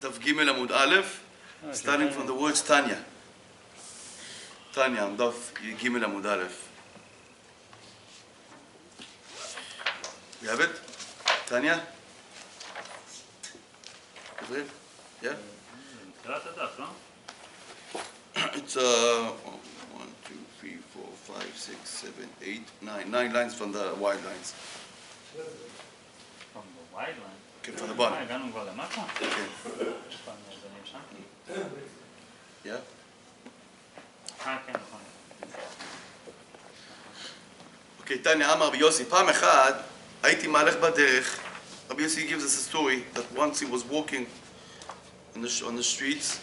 Daf Gimel Amud Aleph, starting from the words Tanya. Tanya, Daf Gimel Amud Aleph. You have it? Tanya? Yeah? It's 1, 2, 3, 4, 5, 6, 7, 8, 9. 9 lines from the wide lines. From the wide line? Okay, from the bottom. הגענו כבר למטה? Okay. Yeah? כן, נכון. Okay, Tanya אמר רבי יוסי, פעם אחד הייתי מהלך בדרך. Rabbi Yossi gives us a story that once he was walking on the streets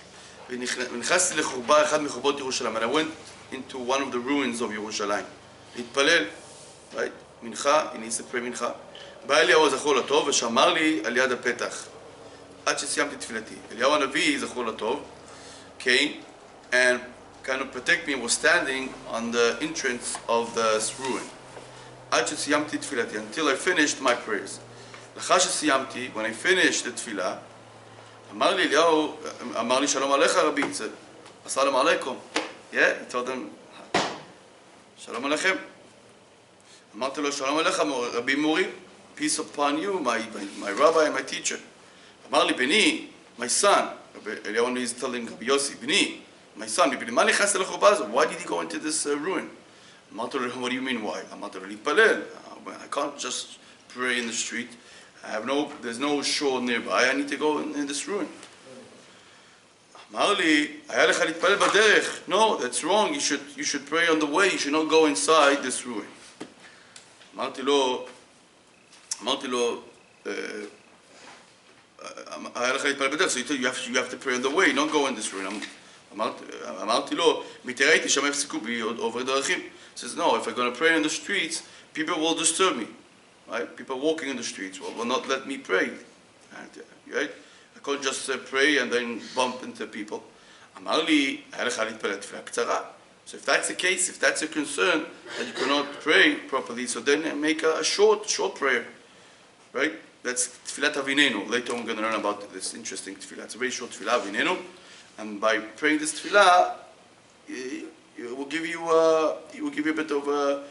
ונכנסתי לחורבה אחד מחורבות ירושלים, and I went into one of the ruins of ירושלים להתפלל, right? מנחה, he needs to pray מנחה. בא אליהו זכור לטוב ושמר לי על יד הפתח עד שסיימתי תפילתי. אליהו הנביא זכור לטוב came and kind of protect me and was standing on the entrance of the ruin עד שסיימתי תפילתי, until I finished my prayers. לאחר שסיימתי, when I finished the תפילה, אמר לי אליהו, אמר לי שלום עליך רבי, הסלאם עליכום. Yeah, he told them, שלום עליכם. אמרתי לו שלום עליך רבי מורי, peace upon you, my rabbi and my teacher. אמר לי בני, my son, אליהו is telling רבי יוסי, בני, my son, מה נכנסת לחורבה הזאת? Why did he go into this ruin? אמרתי לו, what do you mean why? אמרתי לו, להתפלל. I can't just pray in the street. There's no shore nearby, I need to go in this ruin. אמר לי, היה לך להתפלל בדרך. No, that's wrong, you should pray on the way, you should not go inside this ruin. אמרתי לו, היה לך להתפלל בדרך, so you have to pray on the way, not go in this ruin. אמרתי לו, מתראיתי שם הפסיקו בי עובר דרכים. He says, no, if I'm going to pray in the streets, people will disturb me. Right? People walking in the streets will not let me pray. Right? I can't just pray and then bump into people. אמר לי, היה לך להתפלל תפילה קצרה. So if that's the case, if that's a concern that you cannot pray properly, so then make a short prayer. Right? That's tfilat avinenu. Later on we're going to learn about this interesting tefillah. It's a very short tefillah avinenu. And by praying this tefillah, it will give you a bit of a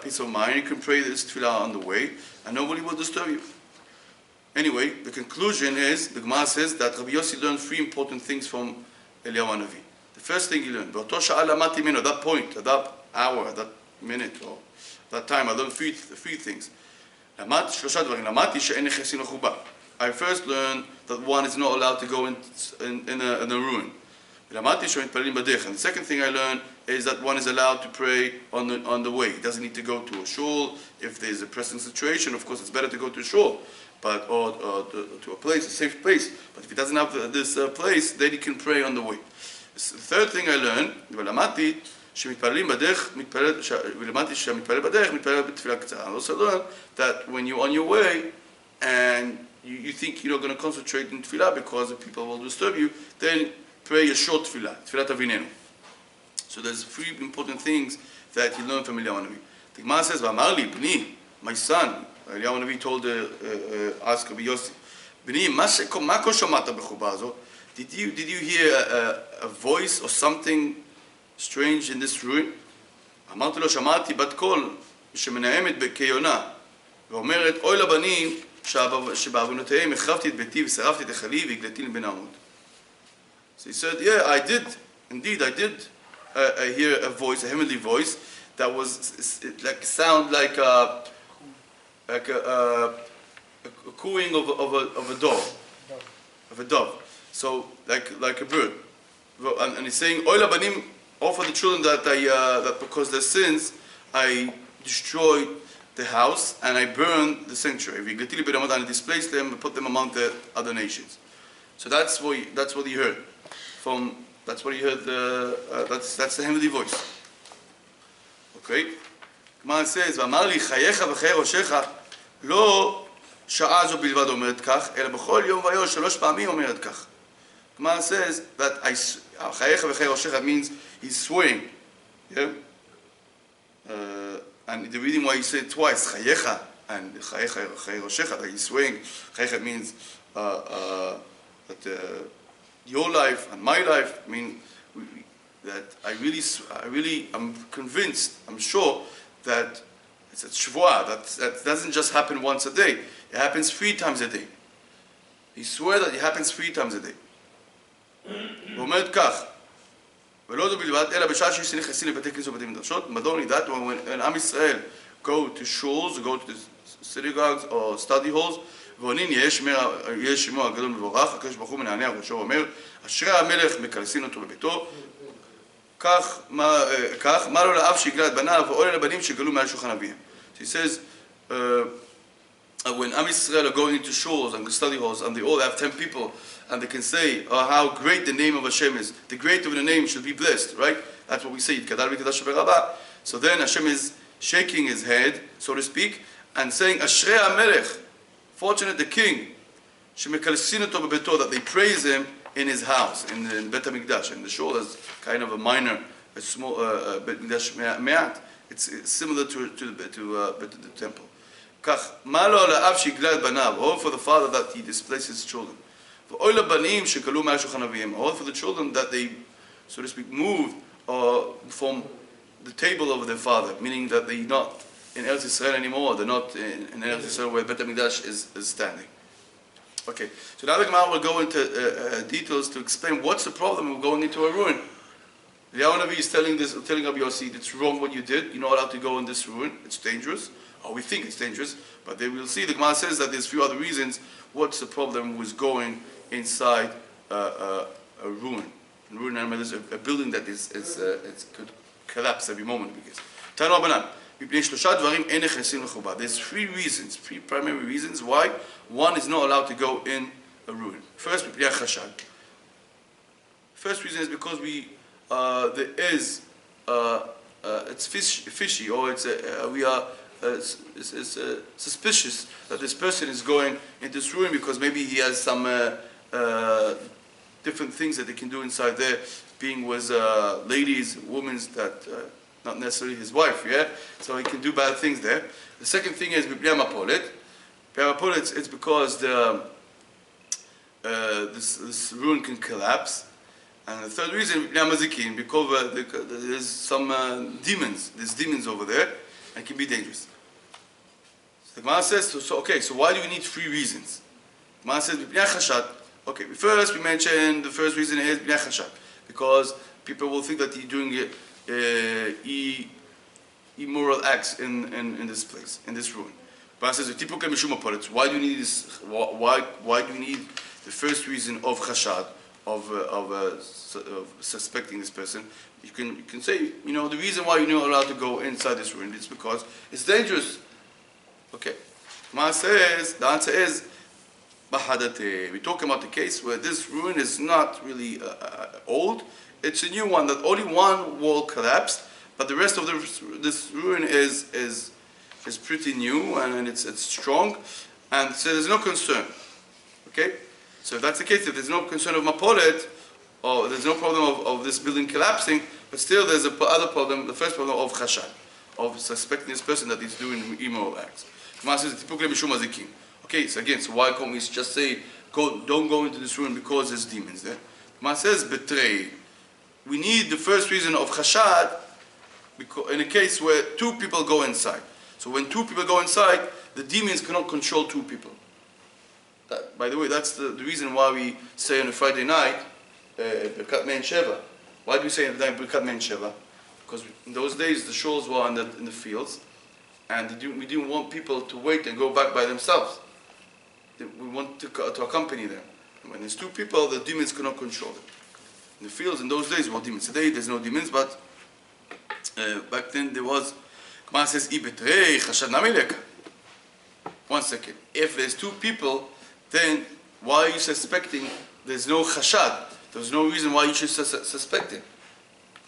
peace of mind. You can pray this tefillah on the way, and nobody will disturb you. Anyway, the conclusion is, the Gemara says that Rabbi Yossi learned 3 important things from Eliyahu Hanavi. The first thing he learned, at that point, at that hour, at that minute, or that time, I learned three things. I first learned that one is not allowed to go in a ruin. And the second thing I learned is that one is allowed to pray on the way. He doesn't need to go to a shul. If there's a pressing situation, of course it's better to go to a shul, or to a place, a safe place. But if he doesn't have this place, then he can pray on the way. The third thing I learned, I also learned that when you're on your way and you think you're not going to concentrate in tefillah because the people will disturb you, then pray a short tefillah, tefillat avinenu. So there's 3 important things that he learned from Eliyahu Hanavi. The Gemara says, "V'amar li bni, my son." Eliyahu Hanavi told ask Rabbi Yossi, "Bni, ma ko shamata b'churba hazot? Did you hear a voice or something strange in this ruin?" אמרתי לו, שמעתי בת קול שמנעמת כיונה ואומרת, אוי לבנים שבעוונותיהם החרבתי את ביתי ושרפתי את היכלי והגלתי לבן עמוד. So he said, yeah, I did hear a voice, a heavenly voice that was sound like a cooing of a dove, so like a bird, and he's saying, "Oy labanim, all for the children that because their sins I destroyed the house and I burned the sanctuary. And I displaced them and put them among the other nations." So that's what he heard. That's what he heard. That's the heavenly voice. Okay. Gemara says, "V'amar li chayecha v'chayei roshecha lo sha'a zo bilvad omeret kach, ela b'chol yom v'yom 3 פעמים omeret kach." Gemara says that chayecha v'chayei roshecha means he's swearing. Yeah. And the reason why he said twice chayecha and chayecha v'chayei roshecha, that he's swearing. Chayecha means your life and my life, I mean, I'm convinced, I'm sure that it's a shvuah, that doesn't just happen once a day. It happens 3 times a day. He swear that it happens 3 times a day. ואומרת כך, ולא זו בלבד, אלא בשעה שנכנסים לבתי כנסת ובתי מדרשות, not only that, when עם ישראל go to shuls, go to the synagogues or study halls, ועונים יהיה שימוע גדול מבורך, הקדוש ברוך הוא מנענע ראשו ואומר, אשרי המלך מקלסין אותו בביתו, כך מה לו לאב שיגלה את בניו, ואוי לבנים שגלו מעל שולחן אביהם. So he says, when Am Yisrael are going into shuls and study halls, and they all have 10 people, and they can say how great the name of Hashem is, the great of the name should be blessed, right? That's what we say. So then Hashem is shaking his head, so to speak, and saying, Ashrei HaMelech, fortunate the king, that they praise him in his house, in Bet HaMikdash. And the shul is kind of a minor, a small Bet HaMikdash me'at. It's similar to the temple. Or for the father that he displaces his children. Or for the children that they, so to speak, moved from the table of their father, meaning that they're not in Eretz Yisrael anymore, they're not in Eretz Yisrael where Bet HaMikdash is standing. Okay, so now the Gemara will go into details to explain what's the problem of going into a ruin. The Navi is telling Rabbi Yossi, it's wrong what you did, you're not allowed to go in this ruin, it's dangerous. Or we think it's dangerous, but they will see. The Gemara says that there's a few other reasons. What's the problem with going inside a ruin? A ruin, I mean, there's a building that could collapse every moment. There's 3 reasons, 3 primary reasons why one is not allowed to go in a ruin. First, first reason is because it's fishy, or we are suspicious that this person is going into this ruin because maybe he has some different things that they can do inside there, being with ladies, women that not necessarily his wife, yeah? So he can do bad things there. The second thing is it's because this ruin can collapse. And the third reason, because there's some demons. There's demons over there, and it can be dangerous. So the Gemara says, so why do we need 3 reasons? The Gemara says, okay, first we mentioned the first reason is because people will think that you're doing immoral acts in this place, in this ruin. The Gemara says, why do you need this? Why do you need the first reason of chashad? Of suspecting this person? You can say, the reason why you're not allowed to go inside this ruin is because it's dangerous. Okay. The answer is, we're talking about the case where this ruin is not really old. It's a new one that only one wall collapsed, but the rest of this ruin is pretty new and it's strong, and so there's no concern. Okay. So if that's the case, if there's no concern of mapolet, or there's no problem of this building collapsing, but still there's other problem, the first problem of chashad, of suspecting this person that he's doing immoral acts. Okay, so again, so why can't we just say, don't go into this ruin because there's demons there? Gemara says, betray. We need the first reason of chashad in a case where 2 people go inside. So when 2 people go inside, the demons cannot control 2 people. By the way, that's the reason why we say on a Friday night, Birkat Men Sheva. Why do we say Birkat Men Sheva? Because in those days the shuls were in the fields, and we didn't want people to wait and go back by themselves. We want to accompany them. And when there's 2 people, the demons cannot control them. In the fields in those days were demons. Today there's no demons, but back then there was. Gemara says, one second. If there's 2 people, then why are you suspecting? There's no chashad. There's no reason why you should suspect him.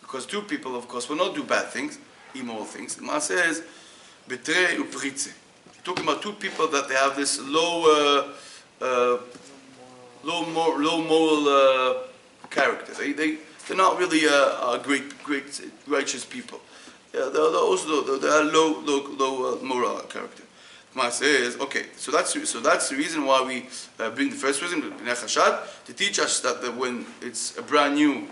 Because 2 people, of course, will not do bad things, immoral things. The Gemara says, betrei upritze. You're talking about 2 people that they have this low moral character. They're not really great righteous people. They are low moral character. Gemara says, okay, so that's the reason why we bring the first reason, Bnei Chashad, to teach us that when it's a brand new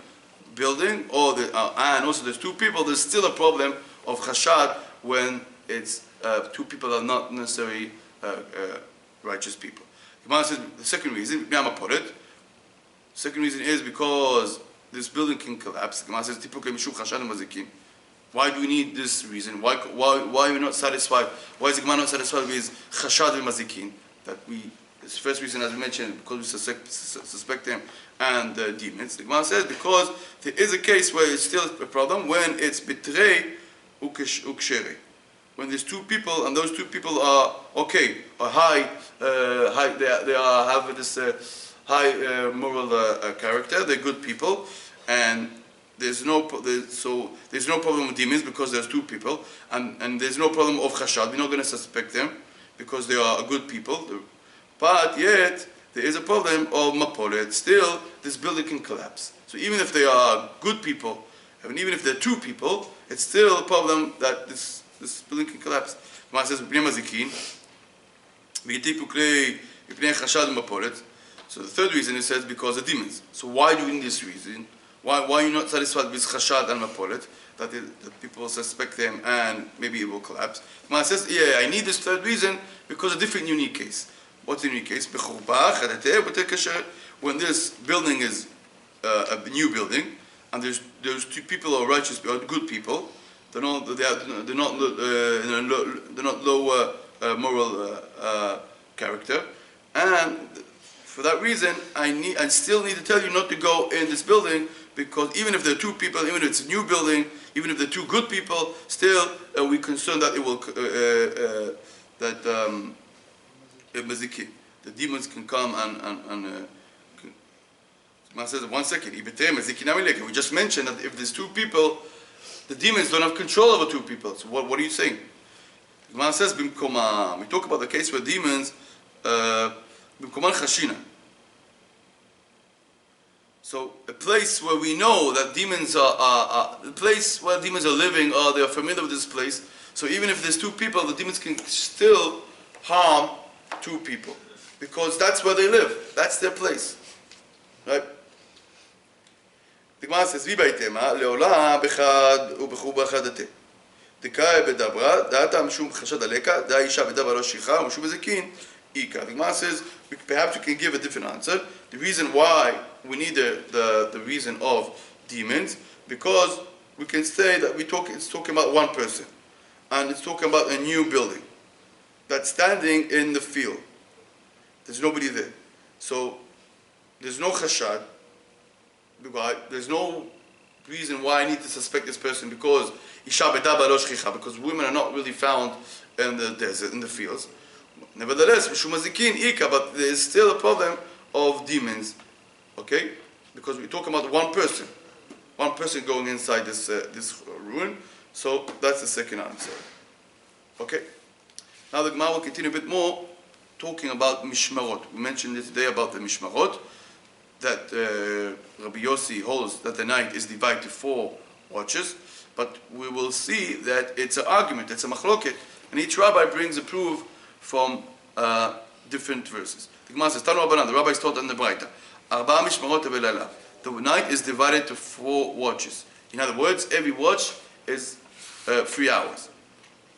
building, and also there's two people, there's still a problem of Chashad when it's two people that are not necessarily righteous people. Gemara says the second reason, second reason is because this building can collapse. Gemara says, typically Mishum Chashad Mazikin. Why do we need this reason? Why are we not satisfied? Why is the Gemara not satisfied with Chashad Mazikin? That this first reason, as we mentioned, because we suspect them and demons. The Gemara says because there is a case where it's still a problem when it's Bitrei Uksheri. When there's two people and those two people are okay, are high, they have this high moral character. They're good people, and there's no problem with demons because there's two people, and there's no problem of chashad. We're not going to suspect them because they are good people. But yet there is a problem of mapolet. Still, this building can collapse. So even if they are good people, and even if they're two people, it's still a problem that this building can collapse. Gemara says, "Bnei mazikin, v'yitipu klei v'pnei chashad mapolet." So the third reason it says because of demons. So why do we need this reason? Why are you not satisfied with chashad and mapolet that people suspect them and maybe it will collapse? Gemara says, yeah, I need this third reason because of a different unique case. What's the unique case? When this building is a new building and there's two people who are righteous, or good people. They're not low moral character, and for that reason, I still need to tell you not to go in this building because even if there are two people, even if it's a new building, even if they're two good people, still we're concerned that it will the demons can come and Man says, 1 second, we just mentioned that if there's two people, the demons don't have control over two people. So what are you saying? Man says, we talk about the case where demons, so a place where we know that demons are the place where demons are living, or they are familiar with this place. So even if there's two people, the demons can still harm two people because that's where they live. That's their place, right? The Gemara says, "Vibaytema leola bechad ubechu bechadate." Dekai bedabra data mishum chashad aleka da isha bedabra shicha mishum bezekin ika. The Gemara says, perhaps you can give a different answer. The reason why we need the reason of demons, because we can say that it's talking about one person, and it's talking about a new building that's standing in the field. There's nobody there, so there's no chashad. There's no reason why I need to suspect this person because because women are not really found in the desert, in the fields. Nevertheless, but there is still a problem of demons, okay? Because we're talking about one person going inside this ruin. So that's the second answer. Okay. Now the Gemara will continue a bit more, talking about mishmarot. We mentioned this today about the mishmarot, that Rabbi Yossi holds that the night is divided to 4 watches, but we will see that it's an argument, it's a machloket, and each rabbi brings a proof from different verses. The Gemara says, Tanu Rabbanan, the rabbis taught in the Braita, Arba mishmarot v'leila. The night is divided to 4 watches. In other words, every watch is 3 hours.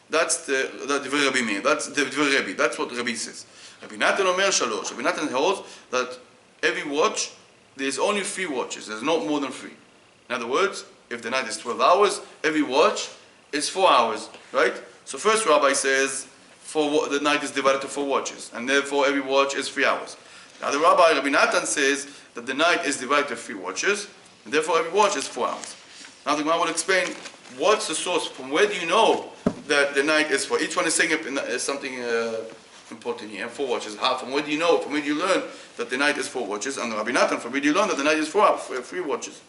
That's the Dvei Rabbi Meir. That's the Dvei Rabbi. That's what Rabbi says. Rabbi Natan Omer Shalosh. Rabbi Natan holds that every watch, there's only 3 watches. There's not more than 3. In other words, if the night is 12 hours, every watch is 4 hours, right? So first rabbi says the night is divided to 4 watches, and therefore every watch is 3 hours. The other rabbi, Rabbi Natan, says that the night is divided to 3 watches, and therefore every watch is 4 hours. Now the Gemara will explain what's the source, from where do you know that the night is 4? Each one is saying something important here. 4 watches. How? From where do you know? From where do you learn that the night is 4 watches? And Rabbi Natan, from where do you learn that the night is 3 watches?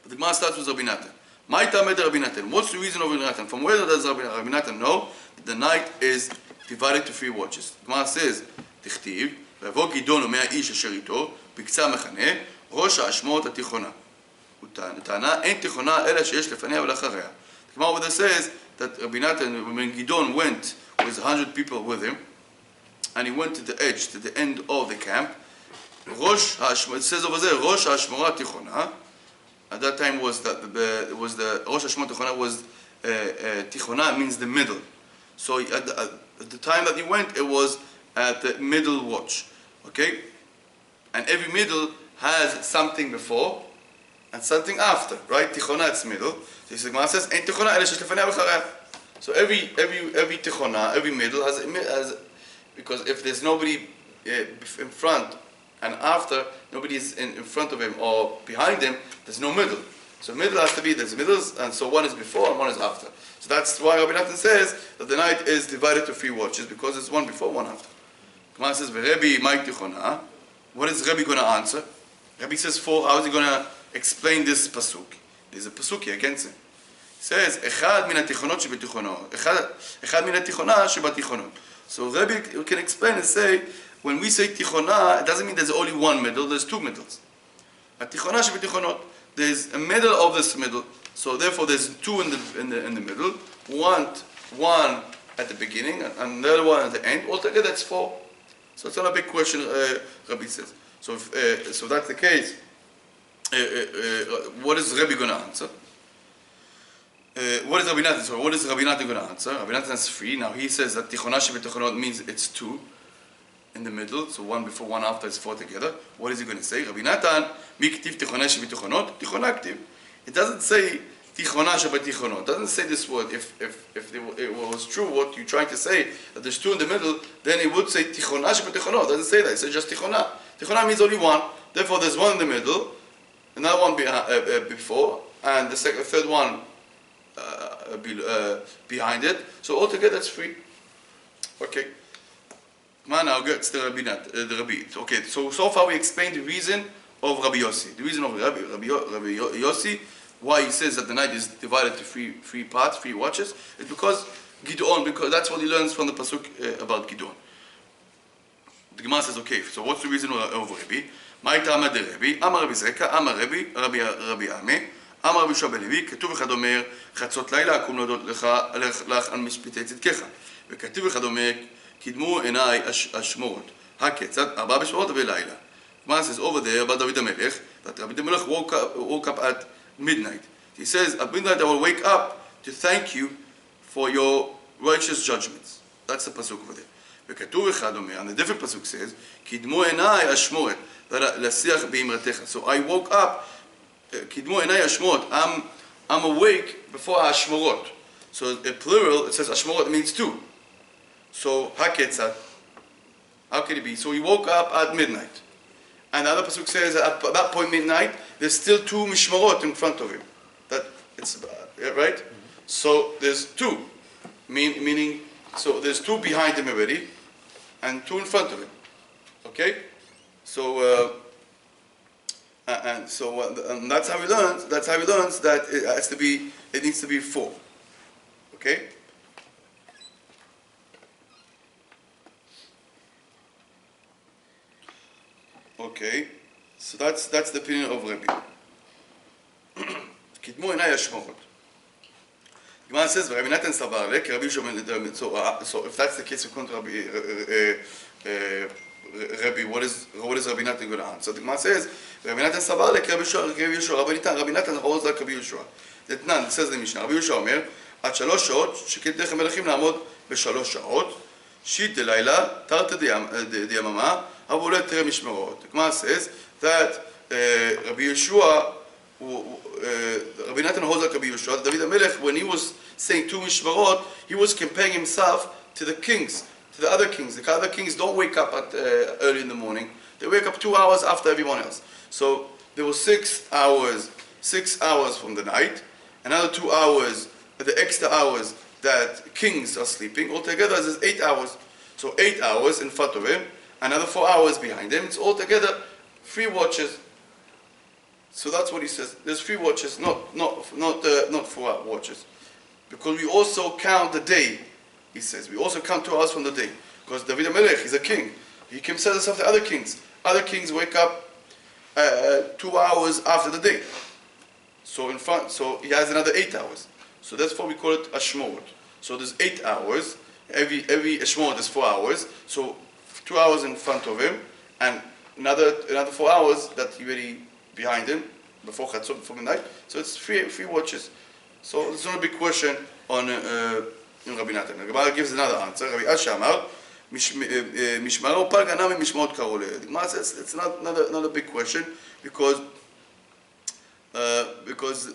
But the Gemara starts with Rabbi Natan. My Tamed Rabbi Natan. What's the reason of Rabbi Natan? From where does Rabbi Natan know that the night is divided to 3 watches? The Gemara says, Tichtiv, ויבוא גדעון ומאה איש אשר איתו, בקצה המחנה, ראש האשמות התיכונה. וטענה, אין תיכונה אלא שיש לפניה ולאחריה. The Gemara says that Rabbi Natan, when Gidon went with 100 people with him, and he went to the edge, to the end of the camp, it says over there, Rosh Hashmora Tichona. At that time was the Rosh Hashmora Tichona was Tichona means the middle. So at the time that he went, it was at the middle watch. Okay, and every middle has something before and something after, right? Tichona it's middle. So the Gemara says, "Ein Tichona ela shesh lefanei v'acharei." So every Tichona, every middle has because if there's nobody in front and after, nobody is in front of him or behind him, there's no middle. So middle has to be, there's middles, and so one is before and one is after. So that's why Rabbi Natan says that the night is divided to 3 watches, because it's one before, one after. Gemara says, "V'Rebbi Ma'ik Tichona." What is Rebbe going to answer? Rebbe says 4. How is he going to explain this pasuk? There's a pasuk here against him. He says, "Echad min hatichonot shebetichonot." Echad min hatichona shebatichonot. So Rebbe can explain and say, when we say tichona, it doesn't mean there's only one middle. There's 2 middles. Hatichona shebetichonot. There's a middle of this middle. So therefore, there's 2 in the middle. One at the beginning and the other one at the end. Altogether, that's 4. So it's not a big question, Rabbi says. So if that's the case, what is Rabbi going to answer? What is Rabbi Natan? So what is Rabbi Natan going to answer? Rabbi Natan is 3. Now he says that Tichona shebetichonot means it's 2 in the middle. So one before, one after is 4 together. What is he going to say? Rabbi Natan, mi ktiv Tichona shebetichonot, Tichona ktiv. It doesn't say Tichona shebetichonot. It doesn't say this word. If it was true what you're trying to say, that there's 2 in the middle, then it would say Tichona shebetichonot. It doesn't say that. It says just Tichona. Tichona means only 1. Therefore, there's 1 in the middle, another one before, and the third one behind it. So altogether, it's 3. Okay. Now gets the Rabbi. Okay. So far we explained the reason of Rabbi Yossi. The reason of Rabbi Yossi, why he says that the night is divided to 3 parts, 3 watches, is because Gidon, because that's what he learns from the pasuk about Gidon. The Gemara says, okay, so what's the reason of Rabbi? Ma'ita amad Rabbi, Amar Rabbi Zreka, Amar Rabbi Ame, Amar Rabbi Shua ben Levi, כתוב אחד אומר, חצות לילה אקום להודות לך על משפטי צדקך. וכתוב אחד אומר, קידמו עיניי השמורות. הכיצד? 4 בשמורות ולילה. Gemara says over there about David HaMelech, that David HaMelech woke up at midnight. He says, at midnight I will wake up to thank you for your righteous judgments. That's the pasuk over there. וכתוב אחד אומר, and the different pasuk says, קידמו עיניי השמורת, לשיח באמרתך. So I woke up, קידמו עיניי השמורת, I'm awake before השמורות. So in plural, it says השמורות means 2. So, haketza, how can it be? So he woke up at midnight. And the other pasuk says at that point midnight, there's still 2 mishmarot in front of him. That it's right? Mm-hmm. So there's 2, meaning so there's 2 behind him already, and 2 in front of him. Okay? So and that's how he learns. That's how he learns that it needs to be 4. Okay? Okay, so that's the opinion of Rabbi. קידמו עיניי השמורות. Gemara says, Rabbi Natan savar le, Rabbi Shua. So if that's the case, we come to Rabbi. What is Rabbi Natan going to answer? The Gemara says, Rabbi Natan savar le, Rabbi Natan holds like Rabbi Yeshua. That it says in the Mishnah. Rabbi Yeshua אומר, עד 3 שעות, שכן דרך המלכים לעמוד ב3 שעות, שיט דלילה, תרתי דיממה, אבל לא תראה משמרות. The Gemara says that Rabbi Yeshua, Rabbi Natan holds like Rabbi Yeshua. David HaMelech, when he was saying 2 mishmarot, he was comparing himself to the kings, to the other kings. The other kings don't wake up at early in the morning. They wake up 2 hours after everyone else. So there was 6 hours from the night, another 2 hours, the extra hours that kings are sleeping. Altogether, there's 8 hours. So 8 hours in front of him, another 4 hours behind him. It's altogether 3 watches. So that's what he says. There's 3 watches, not 4 watches, because we also count the day. He says we also count 2 hours from the day, because David HaMelech is a king. He compares himself to other kings. Other kings wake up 2 hours after the day. So he has another 8 hours. So that's why we call it Ashmorot. So there's 8 hours. Every Ashmorot is 4 hours. So 2 hours in front of him, and another 4 hours that he already behind him before Chatzot, before midnight. So it's three watches. So it's not a big question on Rabbi Natan. The Gemara gives another answer. Rabbi Asher Amar, Mishmaro Pal Gana Mishmot Karole. The Gemara says it's not a big question because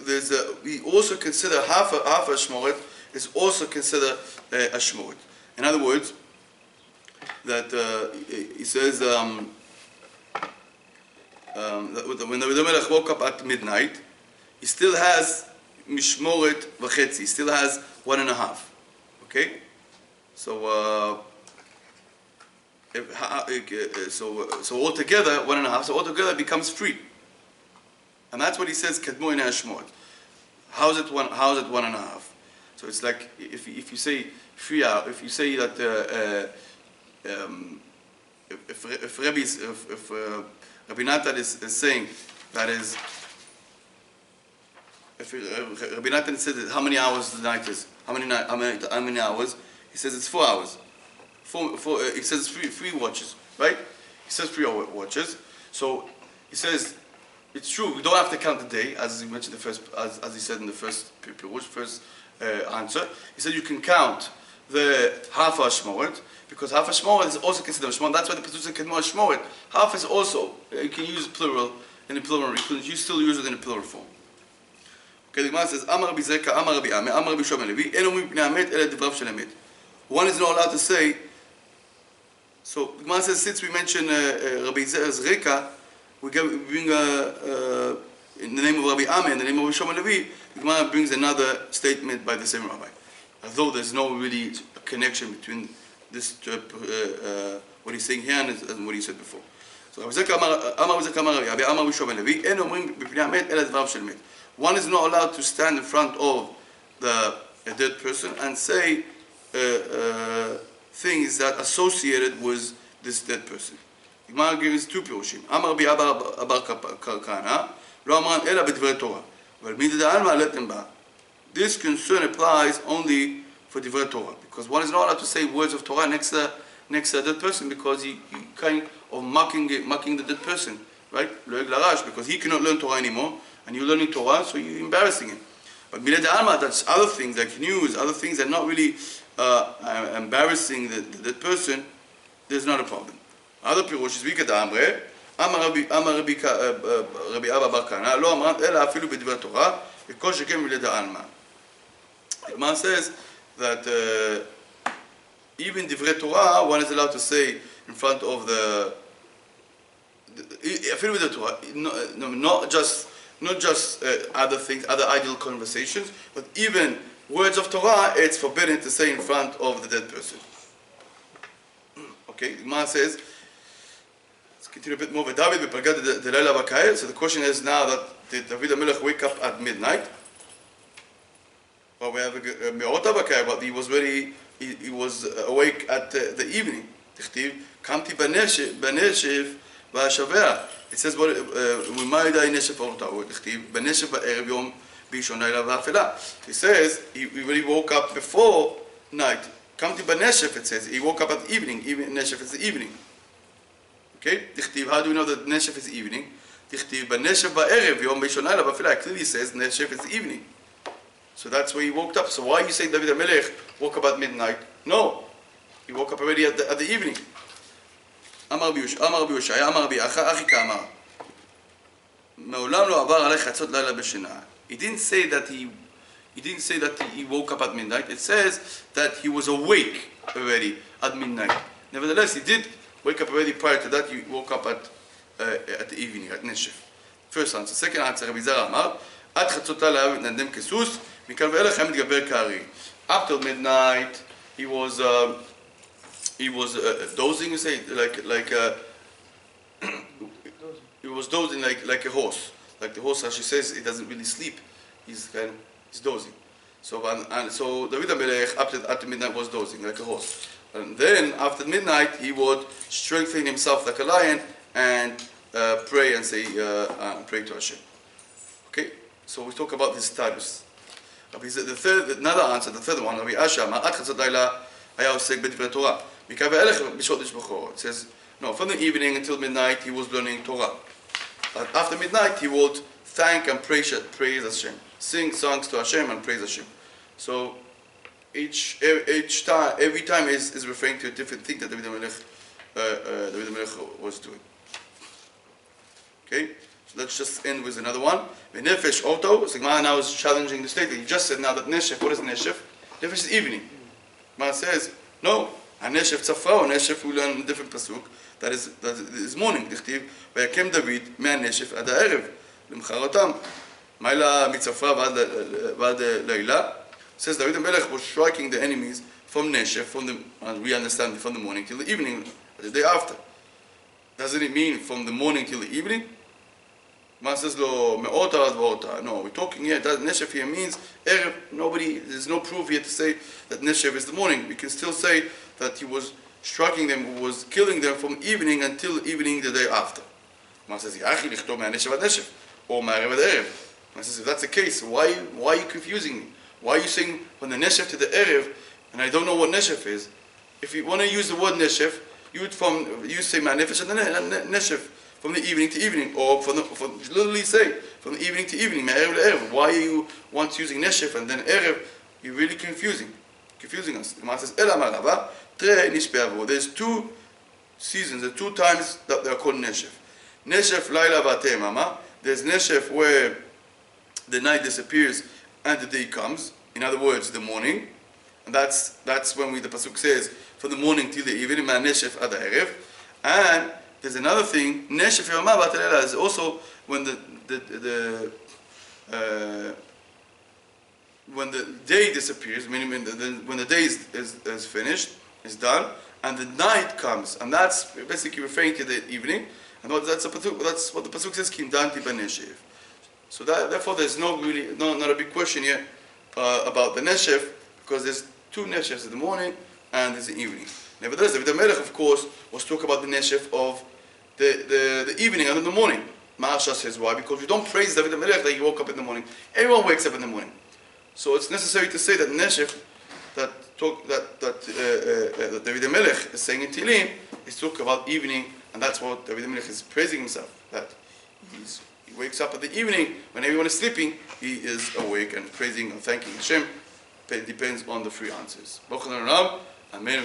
there's we also consider half a Ashmoret is also considered a Ashmoret. In other words, that he says that when the Melech woke up at midnight, he still has Mishmoret V'chetzi, he still has 1.5. Okay, so so altogether 1.5. So altogether it becomes 3, and that's what he says. Kedmo in Ashmoret. How is it 1.5? So it's like if you say 3 hours, if you say that if Rabbi Natan is saying that is, if Rabbi Natan says how many hours the night is, how many hours, he says it's 4 hours. He says three watches, right? He says 3 watches. So he says it's true. We don't have to count the day, as he mentioned as he said in the first answer. He said you can count the half Ashmoret, because half Ashmoret is also considered Ashmoret. That's why the Pesach said Kedmo Ashmoret. Half is also, you can use plural in the plural. You still use it in the plural form. Okay, the Gemara says, Amar Rabbi Zeka, Amar Rabbi Ame, Amar Rabbi Shimon Levi, Eno mipnei hamet ele divrav shel hamet. One is not allowed to say. So the Gemara says, since we mentioned Rabbi Zeka, we bring in the name of Rabbi Ame, in the name of Rabbi Shimon Levi, the Gemara brings another statement by the same rabbi. Although there's no really connection between this what he's saying here and what he said before. So one is not allowed to stand in front of a dead person and say things that associated with this dead person. The Gemara gives 2 pirushim. Amar Rabbi Abar Kahana, lo amran ela b'divrei Torah. But mid'alma letem ba. This concern applies only for divrei Torah, because one is not allowed to say words of Torah next to a dead person, because he kind of mocking the dead person, right? Loeg larash, because he cannot learn Torah anymore, and you're learning Torah, so you're embarrassing him. But miled alma, that's other things like news, other things that are not really embarrassing the dead person. There's not a problem. Other pirush is vikad amre. Amar Rabbi Abba Bar Kana, lo amran ela afilu b'divrei Torah, v'kol shekem miled alma. The Gemara says that even divrei Torah, one is allowed to say in front of afilu b'divrei Torah, not just other things, other idle conversations, but even words of Torah, it's forbidden to say in front of the dead person. Okay, the Gemara says, let's continue a bit more. So the question is now that did David HaMelech wake up at midnight? Well, we have a Me'ot HaBakaya, but he was awake at the evening. Kamti b'neshev v'ashavea. It says, he says, he really woke up before night. Kamti b'neshef, it says, he woke up at the evening. Even neshef is the evening. Okay? How do we know that neshef is evening? Clearly says neshef is the evening. So that's where he woke up. So why you say David HaMelech woke up at midnight? No. He woke up already at the evening. Amar Rabbi Yoshaya, Amar Rabbi Achi Ka'amar. Me'olam lo avar alei chatzot laila b'shina. He didn't say that he woke up at midnight. It says that he was awake already at midnight. Nevertheless, he did wake up already prior to that. He woke up at the evening, at Neshef. First answer. Second answer, Rabbi Zara Amar, Ad chatzot laila nandem kesus, mikal ve'elech hem mitgaber ka'ari. After midnight, he was dozing, you say, he was dozing like a horse. Like the horse, as she says, he doesn't really sleep. He's dozing. So David HaMelech after midnight was dozing like a horse. And then after midnight he would strengthen himself like a lion and pray and say pray to Hashem. Okay, so we talk about this status. Another answer, the third one, Rabbi Asha, Ma'at Chatzot Laila היה עוסק בדברי תורה. מקו הלך בשעות נשבחו. It says, no, from the evening until midnight he was learning Torah. After midnight he would thank and praise Hashem. Sing songs to Hashem and praise Hashem. So each time, every time is referring to a different thing that David HaMelech was doing. Okay? So let's just end with another one. Nefesh Oto. So Gemara now is challenging the statement. He just said now that Neshef, what is Neshef? Nefesh is evening. Gemara says, no. And Neshef Tzafra, Neshef we learn a different pasuk. That is morning. Dichtiv, Vayakem David, Mea Neshef Ad Ha'erev. Lemcharotam. Maila Mitzafra Vad Leila. Says David HaMelech was striking the enemies from Neshef, from the, and we understand from the morning till the evening, the day after. Doesn't it mean from the morning till the evening? Man says lo me'ota ad v'ota. No, we're talking here, that Neshef here means Erev. There's no proof here to say that Neshef is the morning. We can still say that he was striking them, was killing them from evening until evening the day after. Man says, Yachi lichtov me'aneshef ad Neshef, or me'erev ad Erev. Man says, if that's the case, why are you confusing me? Why are you saying from the Neshef to the Erev, and I don't know what Neshef is? If you want to use the word Neshef, you say Ma'nefesh and Neshef, from the evening to evening, or literally say, from the evening to evening, Me'erev to Erev. Why are you once using Neshef and then Erev? You're really confusing us. The man says, Ela Marava, Tre Nishpe'avo. There's two seasons, there's two times that they are called Neshef. Neshef Laila Vate Mama. There's Neshef where the night disappears and the day comes. In other words, the morning. And that's when the pasuk says, from the morning till the evening, Ma Neshef Ad Ha'erev. And there's another thing, Neshef Yomah Bat Leila, is also when the day disappears, meaning when the day is finished, is done, and the night comes, and that's basically referring to the evening, and that's what the pasuk says, Kim Danti B'Neshef. So therefore, there's not a big question here about the Neshef, because there's two Neshefs in the morning and there's the evening. Nevertheless, David HaMelech, of course, was talking about the Neshef of the evening and in the morning. Maharsha says why? Because we don't praise David HaMelech that he woke up in the morning. Everyone wakes up in the morning. So it's necessary to say that Neshef, that David HaMelech is saying in Tehillim, is talking about evening, and that's what David HaMelech is praising himself, that he wakes up at the evening, when everyone is sleeping, he is awake and praising and thanking Hashem. It depends on the three answers. Amen.